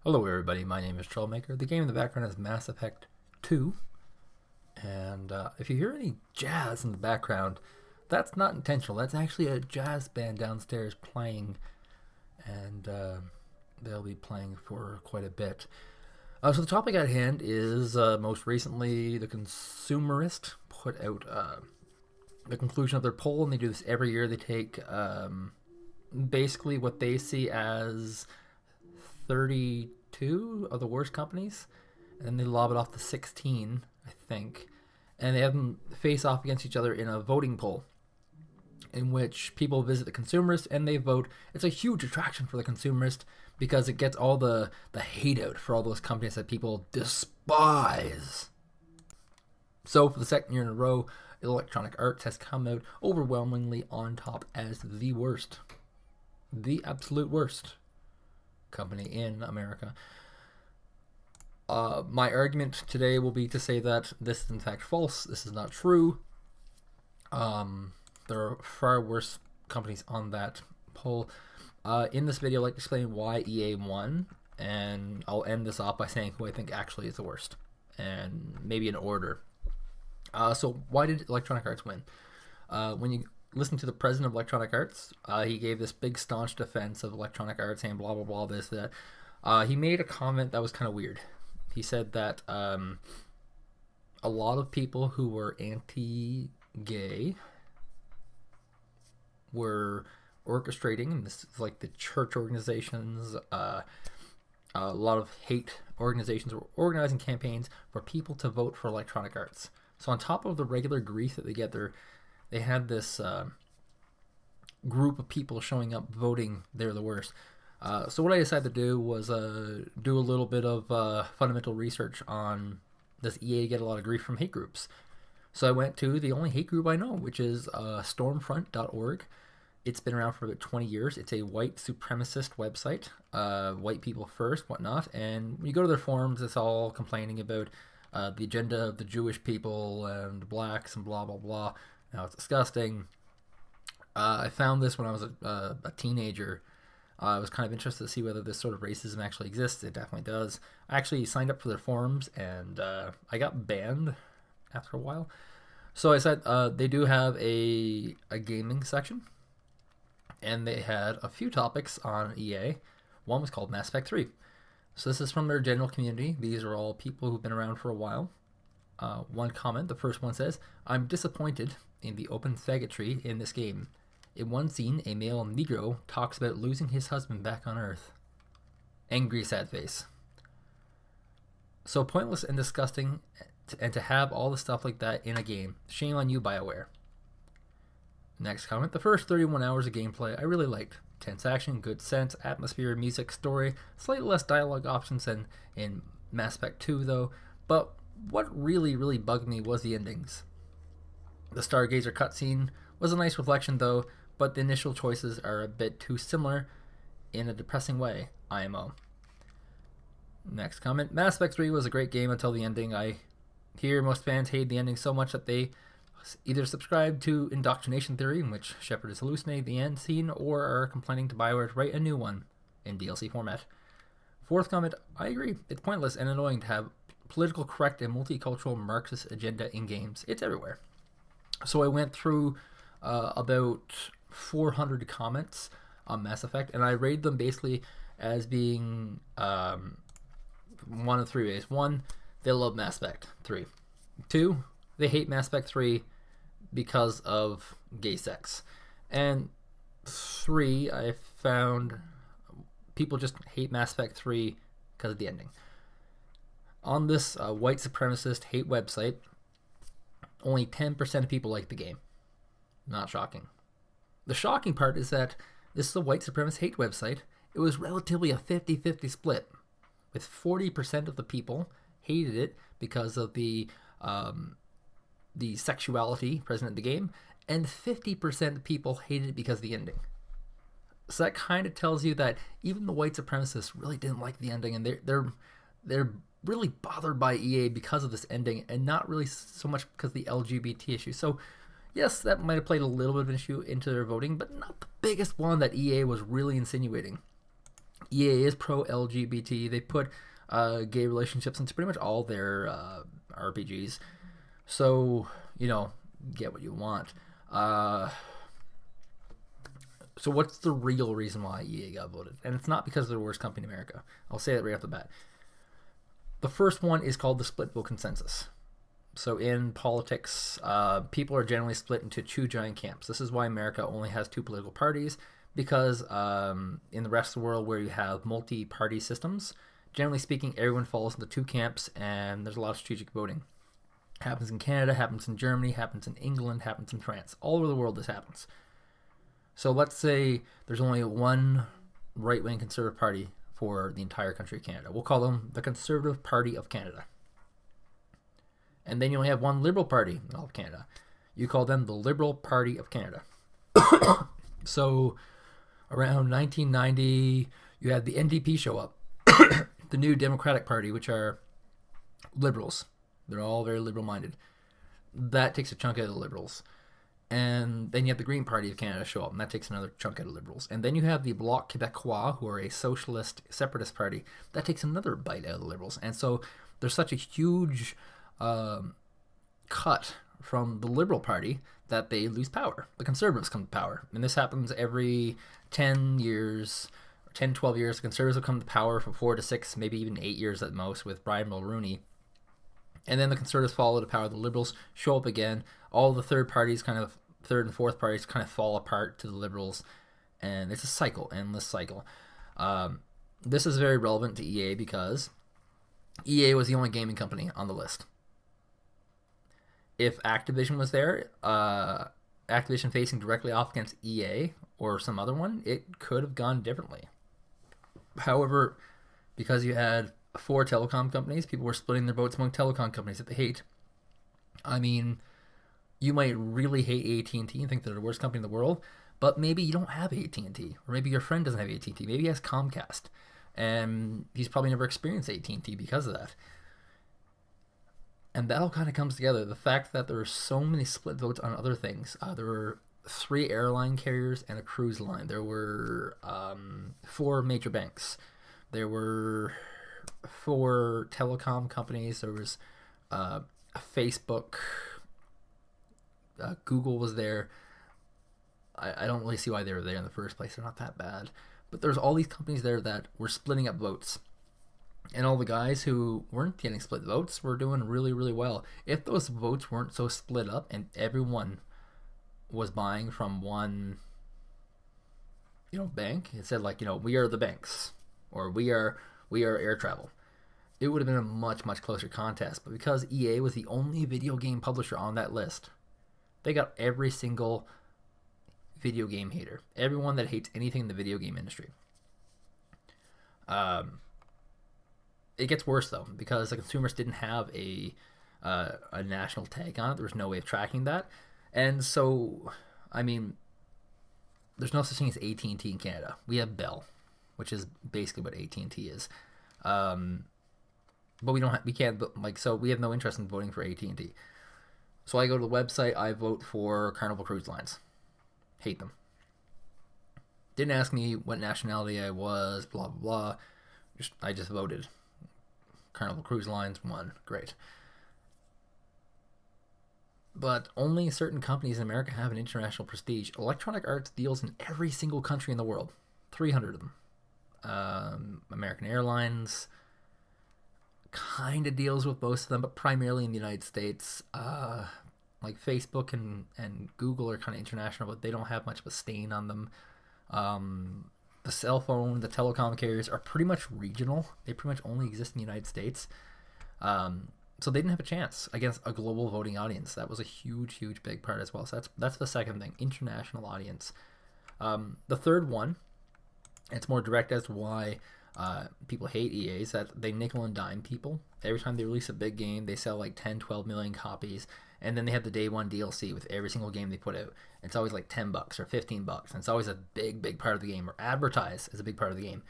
Hello everybody, my name is Trollmaker. The game in the background is Mass Effect 2. And if you hear any jazz in the background, that's not intentional. That's actually a jazz band downstairs playing. And they'll be playing for quite a bit. So the topic at hand is most recently the Consumerist put out the conclusion of their poll. And they do this every year. They take basically what they see as 32 of the worst companies, and then they lob it off to 16, I think, and they have them face off against each other in a voting poll in which people visit the Consumerist and they vote. It's a huge attraction for the Consumerist because it gets all the hate out for all those companies that people despise. So for the second year in a row, Electronic Arts has come out overwhelmingly on top as the worst, the absolute worst company in America. My argument today will be to say that this is in fact false. This is not true. There are far worse companies on that poll. In this video, I'd like to explain why EA won, and I'll end this off by saying who I think actually is the worst, and maybe in order. So why did Electronic Arts win? When you listen to the president of Electronic Arts, he gave this big staunch defense of Electronic Arts, saying blah blah blah this that. He made a comment that was kind of weird. He said that a lot of people who were anti-gay were orchestrating, and this is like the church organizations, a lot of hate organizations were organizing campaigns for people to vote for Electronic Arts. So on top of the regular grief that they get, they had this group of people showing up voting they're the worst. So what I decided to do was do a little bit of fundamental research on does EA get a lot of grief from hate groups. So I went to the only hate group I know, which is stormfront.org. It's been around for about 20 years. It's a white supremacist website, white people first, whatnot. And when you go to their forums, it's all complaining about the agenda of the Jewish people and blacks and blah, blah, blah. Now, it's disgusting. I found this when I was a teenager. I was kind of interested to see whether this sort of racism actually exists. It definitely does. I actually signed up for their forums, and I got banned after a while. So I said they do have a gaming section, and they had a few topics on EA. One was called Mass Effect 3. So this is from their general community. These are all people who've been around for a while. One comment, the first one says, "I'm disappointed in the open faggotry in this game. In one scene, a male Negro talks about losing his husband back on Earth. Angry sad face. So pointless and disgusting, and to have all the stuff like that in a game. Shame on you, BioWare." Next comment, the first 31 hours of gameplay I really liked. Tense action, good sense, atmosphere, music, story, slightly less dialogue options than in Mass Effect 2 though, but what really bugged me was the endings. The Stargazer cutscene was a nice reflection though, but the initial choices are a bit too similar in a depressing way. IMO. Next comment, Mass Effect 3 was a great game until the ending. I hear most fans hate the ending so much that they either subscribe to indoctrination theory, in which Shepard is hallucinating the end scene, or are complaining to BioWare to write a new one in DLC format. Fourth comment, I agree. It's pointless and annoying to have political correct and multicultural Marxist agenda in games. It's everywhere. So I went through about 400 comments on Mass Effect, and I rated them basically as being one of three ways. One, they love Mass Effect 3. Two, they hate Mass Effect 3 because of gay sex. And three, I found people just hate Mass Effect 3 because of the ending. On this white supremacist hate website, only 10% of people like the game. Not shocking. The shocking part is that this is a white supremacist hate website. It was relatively a 50-50 split, with 40% of the people hated it because of the sexuality present in the game, and 50% of people hated it because of the ending. So that kind of tells you that even the white supremacists really didn't like the ending, and they're really bothered by EA because of this ending, and not really so much because of the LGBT issue. So yes, that might have played a little bit of an issue into their voting, but not the biggest one that EA was really insinuating. EA is pro LGBT. They put gay relationships into pretty much all their RPGs. So, get what you want. So what's the real reason why EA got voted? And it's not because they're the worst company in America. I'll say that right off the bat. The first one is called the split vote consensus. So in politics, people are generally split into two giant camps. This is why America only has two political parties, because in the rest of the world where you have multi-party systems, generally speaking, everyone falls into two camps, and there's a lot of strategic voting. Happens in Canada, happens in Germany, happens in England, happens in France. All over the world this happens. So let's say there's only one right-wing Conservative Party for the entire country of Canada. We'll call them the Conservative Party of Canada. And then you only have one Liberal Party in all of Canada. You call them the Liberal Party of Canada. So around 1990, you had the NDP show up. The New Democratic Party, which are liberals. They're all very liberal-minded. That takes a chunk out of the liberals. And then you have the Green Party of Canada show up, and that takes another chunk out of liberals. And then you have the Bloc Québécois, who are a socialist separatist party. That takes another bite out of the liberals. And so there's such a huge cut from the Liberal Party that they lose power. The Conservatives come to power. And this happens every 10 years, 10, 12 years. The Conservatives will come to power for 4 to 6, maybe even 8 years at most with Brian Mulroney. And then the Conservatives follow the power. The Liberals show up again. All the third and fourth parties kind of fall apart to the Liberals. And it's a cycle, endless cycle. This is very relevant to EA because EA was the only gaming company on the list. If Activision was there, Activision facing directly off against EA or some other one, it could have gone differently. However, because you had 4 telecom companies, people were splitting their votes among telecom companies that they hate. I mean, you might really hate AT&T and think they're the worst company in the world, but maybe you don't have AT&T, or maybe your friend doesn't have AT&T. Maybe he has Comcast, and he's probably never experienced AT&T because of that. And that all kind of comes together. The fact that there were so many split votes on other things. There were 3 airline carriers and a cruise line. There were 4 major banks. There were 4 telecom companies. There was Facebook. Google was there. I don't really see why they were there in the first place. They're not that bad. But there's all these companies there that were splitting up votes. And all the guys who weren't getting split votes were doing really, really well. If those votes weren't so split up and everyone was buying from one, bank, it said we are the banks, or we are air travel, it would have been a much, much closer contest. But because EA was the only video game publisher on that list, they got every single video game hater, everyone that hates anything in the video game industry. It gets worse though, because the Consumerist didn't have a national tag on it. There was no way of tracking that, and so there's no such thing as AT&T in Canada. We have Bell, which is basically what AT&T is, but we can't so we have no interest in voting for AT&T. So I go to the website. I vote for Carnival Cruise Lines. Hate them. Didn't ask me what nationality I was. Blah blah blah. I just voted. Carnival Cruise Lines won. Great. But only certain companies in America have an international prestige. Electronic Arts deals in every single country in the world. 300 of them. American Airlines kind of deals with most of them, but primarily in the United States. Like Facebook and Google are kind of international, but they don't have much of a stain on them. The cell phone, the telecom carriers are pretty much regional. They pretty much only exist in the United States. So they didn't have a chance against a global voting audience. That was a huge, huge big part as well. So that's the second thing, international audience. The third one, it's more direct as to why people hate EA, is that they nickel and dime people. Every time they release a big game, they sell like 10, 12 million copies. And then they have the day one DLC with every single game they put out. It's always like $10 or $15. And it's always a big, big part of the game, or advertised as a big part of the game.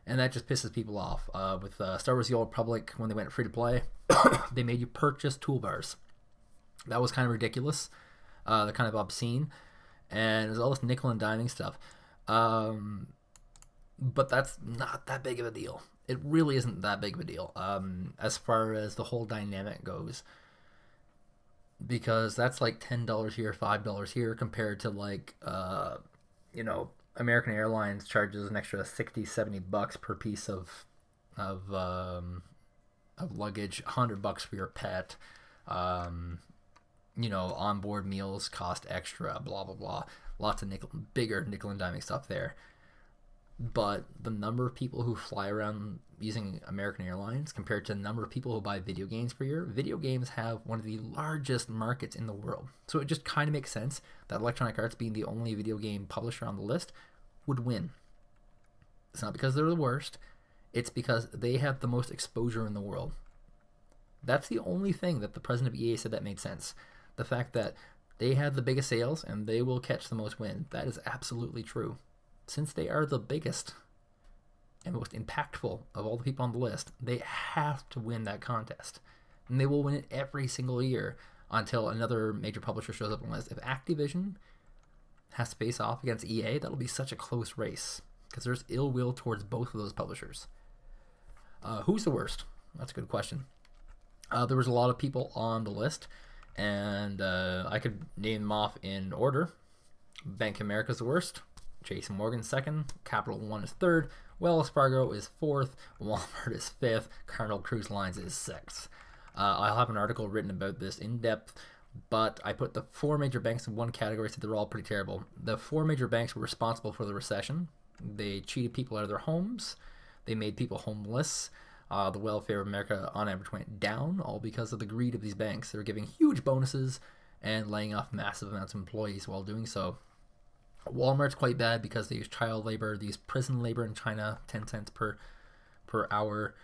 And that just pisses people off. With Star Wars The Old Republic, when they went free to play, they made you purchase toolbars. That was kind of ridiculous. They're kind of obscene. And it was all this nickel and diming stuff. but that's not that big of a deal. It really isn't that big of a deal, as far as the whole dynamic goes, because that's like $10 here, $5 here, compared to like you know, American Airlines charges an extra 60, $70 per piece of luggage, $100 for your pet. Um, you know, onboard meals cost extra, blah blah blah. Lots of bigger nickel and diming stuff there. But the number of people who fly around using American Airlines compared to the number of people who buy video games per year, video games have one of the largest markets in the world. So it just kind of makes sense that Electronic Arts, being the only video game publisher on the list, would win. It's not because they're the worst, it's because they have the most exposure in the world. That's the only thing that the president of EA said that made sense. The fact that they have the biggest sales and they will catch the most win. That is absolutely true. Since they are the biggest and most impactful of all the people on the list, they have to win that contest. And they will win it every single year until another major publisher shows up on the list. If Activision has to face off against EA, that'll be such a close race because there's ill will towards both of those publishers. Who's the worst? That's a good question. There was a lot of people on the list, and I could name them off in order. Bank of America's the worst. Jason Morgan second, Capital One is third, Wells Fargo is fourth, Walmart is fifth, Carnival Cruise Lines is sixth. I'll have an article written about this in depth, but I put the four major banks in one category, so they're all pretty terrible. The four major banks were responsible for the recession. They cheated people out of their homes. They made people homeless. The welfare of America on average went down, all because of the greed of these banks. They were giving huge bonuses and laying off massive amounts of employees while doing so. Walmart's quite bad because they use child labor, they use prison labor in China, 10 cents per hour.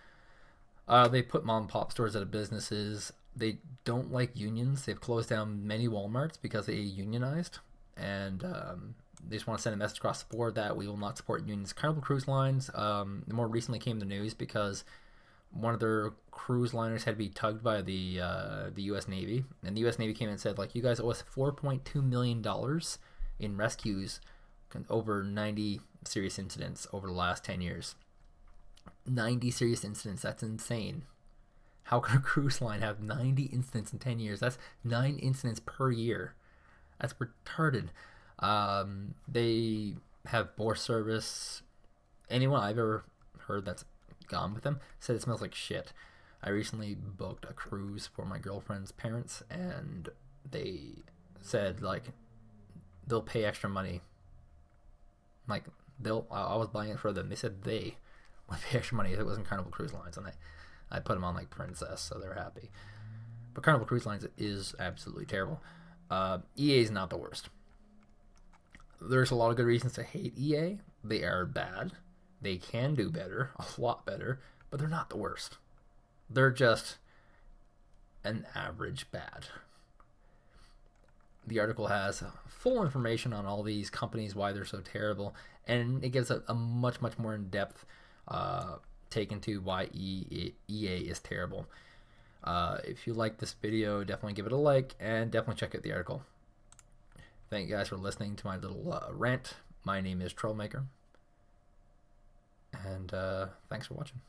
They put mom and pop stores out of businesses. They don't like unions. They've closed down many Walmarts because they unionized, and they just want to send a message across the board that we will not support unions. Carnival Cruise Lines more recently came to the news because one of their cruise liners had to be tugged by the U.S. Navy, and the U.S. Navy came in and said, like, you guys owe us $4.2 million in rescues over 90 serious incidents over the last 10 years. 90 serious incidents, that's insane. How can a cruise line have 90 incidents in 10 years? That's 9 incidents per year. That's retarded. They have more service. Anyone I've ever heard that's gone with them said it smells like shit. I recently booked a cruise for my girlfriend's parents, and they said, like, they'll pay extra money. Like, I was buying it for them. They said they would pay extra money if it wasn't Carnival Cruise Lines, and I put them on like Princess, so they're happy. But Carnival Cruise Lines is absolutely terrible. EA is not the worst. There's a lot of good reasons to hate EA. They are bad. They can do better, a lot better, but they're not the worst. They're just an average bad. The article has full information on all these companies, why they're so terrible, and it gives a much, much more in-depth take into why EA is terrible. If you like this video, definitely give it a like, and definitely check out the article. Thank you guys for listening to my little rant. My name is Trollmaker, and thanks for watching.